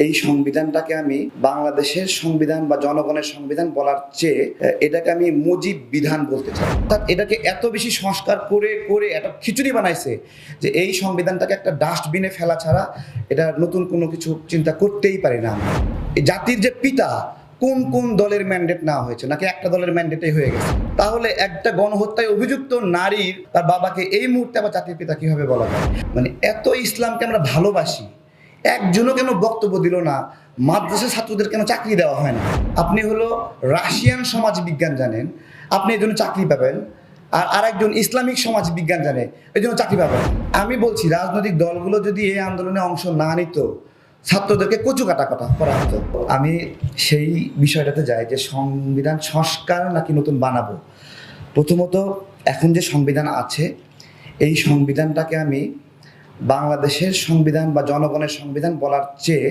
এই সংবিধানটাকে আমি বাংলাদেশের সংবিধান বা জনগণের সংবিধান বলার চেয়ে এটাকে আমি মুজিব বিধান বলতে চাই। অর্থাৎ এটাকে এত বেশি সংস্কার করে করে একটা খিচুড়ি বানাইছে যে এই সংবিধানটাকে একটা ডাস্টবিনে ফেলা ছাড়া এটা নতুন কোনো কিছু চিন্তা করতেই পারি না আমরা। এই জাতির যে পিতা কোন কোন দলের ম্যান্ডেট নেওয়া হয়েছে নাকি একটা দলের ম্যান্ডেটেই হয়ে গেছে? তাহলে একটা গণহত্যায় অভিযুক্ত নারীর তার বাবাকে এই মুহূর্তে আবার জাতির পিতা কিভাবে বলা যায়? মানে এত ইসলামকে আমরা ভালোবাসি, একজনও কেন বক্তব্য দিল না? মাদ্রাসা ছাত্রদের কেন চাকরি দেওয়া হয় না? আপনি হলো রাশিয়ান সমাজ বিজ্ঞান জানেন, আপনি এই জন্য চাকরি পাবেন, আর আরেকজন ইসলামিক সমাজ বিজ্ঞান জানে, এই জন্য চাকরি পাবেন। আমি বলছি রাজনৈতিক দলগুলো যদি এই আন্দোলনে অংশ না নিত, ছাত্রদেরকে কচু কাটা করা হতো। আমি সেই বিষয়টাতে যাই যে সংবিধান সংস্কার নাকি নতুন বানাবো। প্রথমত এখন যে সংবিধান আছে এই সংবিধানটাকে আমি বাংলাদেশের সংবিধান বা জনগণের সংবিধান বলার চেয়ে